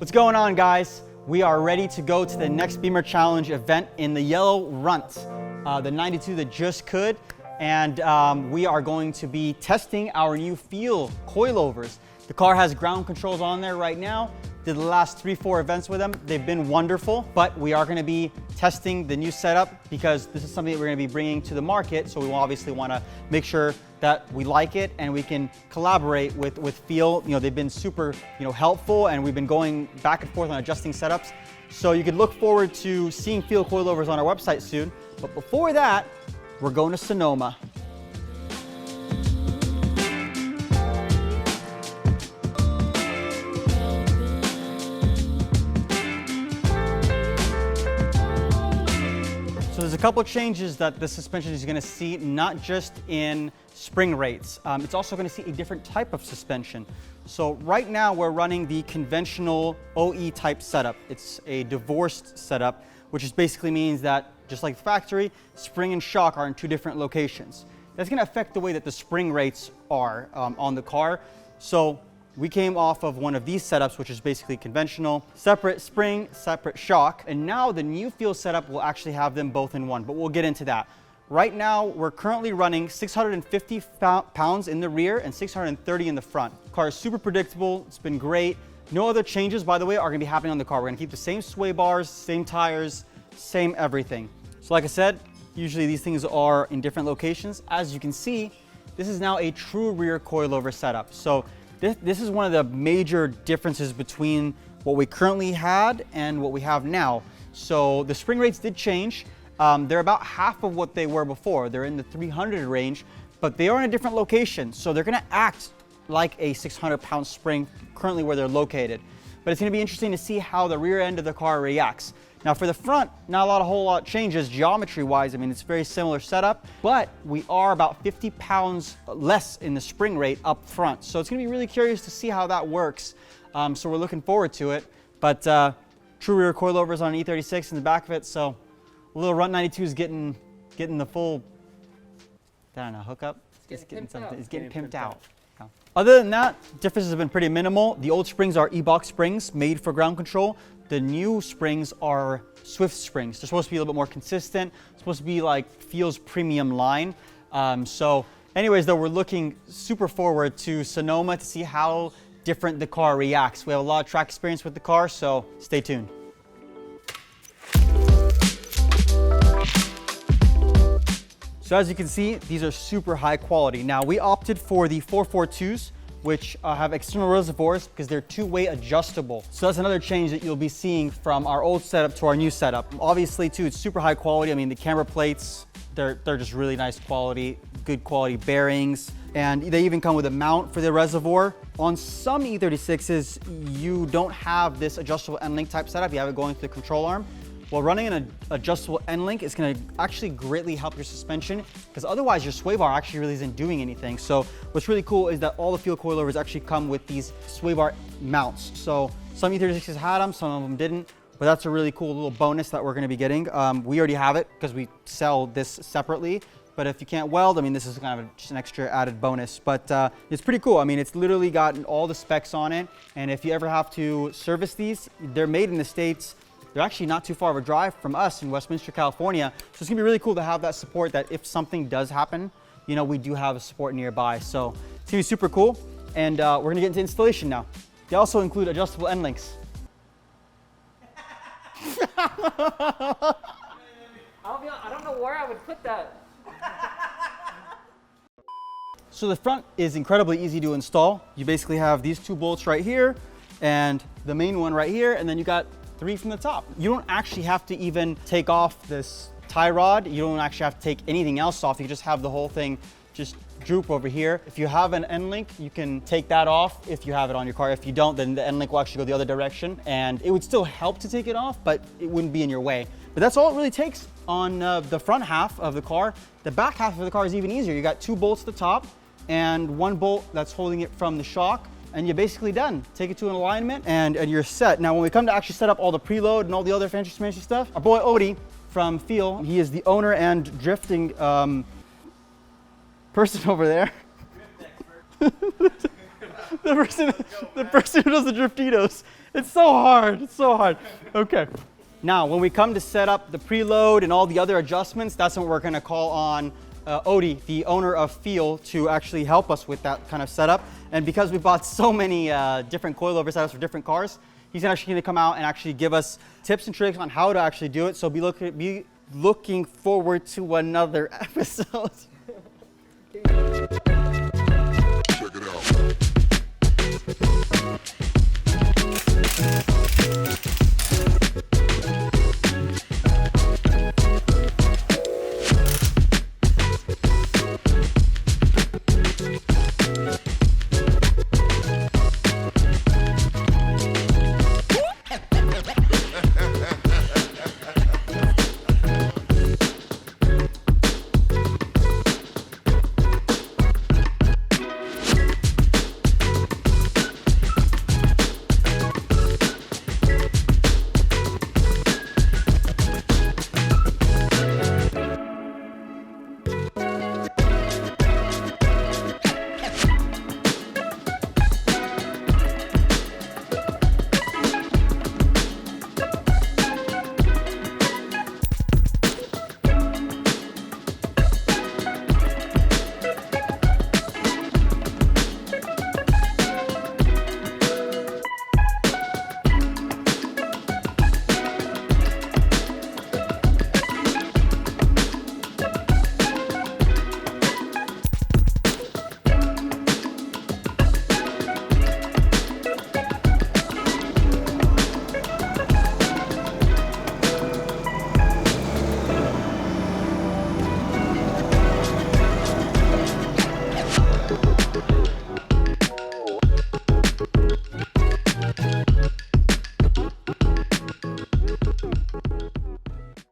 What's going on, guys? We are ready to go to the next Beamer Challenge event in the yellow runt, the 92 that just could. And we are going to be testing our new Feal coilovers. The car has ground controls on there right now. Did the last 3-4 events with them. They've been wonderful, but we are gonna be testing the new setup because this is something that we're gonna be bringing to the market. So we will obviously wanna make sure that we like it and we can collaborate with Feal. You know, they've been super, helpful, and we've been going back and forth on adjusting setups. So you can look forward to seeing Feal coilovers on our website soon. But before that, we're going to Sonoma. So there's a couple of changes that the suspension is going to see, not just in spring rates. It's also going to see a different type of suspension. So right now we're running the conventional OE type setup. It's a divorced setup, which just basically means that, just like the factory, spring and shock are in two different locations. That's going to affect the way that the spring rates are on the car. So we came off of one of these setups, which is basically conventional, separate spring, separate shock. And now the new Feal setup will actually have them both in one, but we'll get into that. Right now, we're currently running 650 pounds in the rear and 630 in the front. The car is super predictable. It's been great. No other changes, by the way, are going to be happening on the car. We're going to keep the same sway bars, same tires, same everything. So like I said, usually these things are in different locations. As you can see, this is now a true rear coilover setup. So this is one of the major differences between what we currently had and what we have now. So the spring rates did change. They're about half of what they were before. They're in the 300 range, but they are in a different location. So they're gonna act like a 600-pound spring currently where they're located. But it's gonna be interesting to see how the rear end of the car reacts. Now for the front, not a whole lot changes geometry-wise. I mean, it's a very similar setup, but we are about 50 pounds less in the spring rate up front. So it's gonna be really curious to see how that works. So we're looking forward to it. But true rear coilovers on an E36 in the back of it. So a little Runt 92 is getting the full, I don't know, hookup. It's getting pimped out. Other than that, differences have been pretty minimal. The old springs are E-box springs made for ground control. The new springs are Swift springs. They're supposed to be a little bit more consistent. It's supposed to be like Feal's premium line. So anyways, though, we're looking super forward to Sonoma to see how different the car reacts. We have a lot of track experience with the car, so stay tuned. So as you can see, these are super high quality. Now we opted for the 442s, which have external reservoirs because they're two-way adjustable. So that's another change that you'll be seeing from our old setup to our new setup. Obviously too, it's super high quality. I mean, the camber plates, they're just really nice quality, good quality bearings. And they even come with a mount for the reservoir. On some E36s, you don't have this adjustable end link type setup. You have it going through the control arm. Well, running an adjustable end link is going to actually greatly help your suspension because otherwise your sway bar actually really isn't doing anything. So what's really cool is that all the Feal coilovers actually come with these sway bar mounts. So some E36s had them, some of them didn't, but that's a really cool little bonus that we're going to be getting. We already have it because we sell this separately. But if you can't weld, I mean, this is kind of just an extra added bonus. But it's pretty cool. I mean, it's literally got all the specs on it. And if you ever have to service these, they're made in the States. They're actually not too far of a drive from us in Westminster, California. So it's gonna be really cool to have that support that if something does happen, we do have a support nearby. So it's gonna be super cool. And we're gonna get into installation now. They also include adjustable end links. I don't know where I would put that. So the front is incredibly easy to install. You basically have these two bolts right here and the main one right here, and then you got 3 from the top. You don't actually have to even take off this tie rod. You don't actually have to take anything else off. You just have the whole thing just droop over here. If you have an end link, you can take that off if you have it on your car. If you don't, then the end link will actually go the other direction. And it would still help to take it off, but it wouldn't be in your way. But that's all it really takes on the front half of the car. The back half of the car is even easier. You got 2 bolts at the top and 1 bolt that's holding it from the shock. And you're basically done. Take it to an alignment and you're set. Now, when we come to actually set up all the preload and all the other fancy smashy stuff, our boy Odie from Feal, he is the owner and drifting person over there. Drift expert. the person who does the driftitos. It's so hard. It's so hard. Okay. Now, when we come to set up the preload and all the other adjustments, that's when we're going to call on Odie, the owner of Feal, to actually help us with that kind of setup. And because we bought so many different coilover setups for different cars, he's actually going to come out and actually give us tips and tricks on how to actually do it. So be looking forward to another episode. Check it out.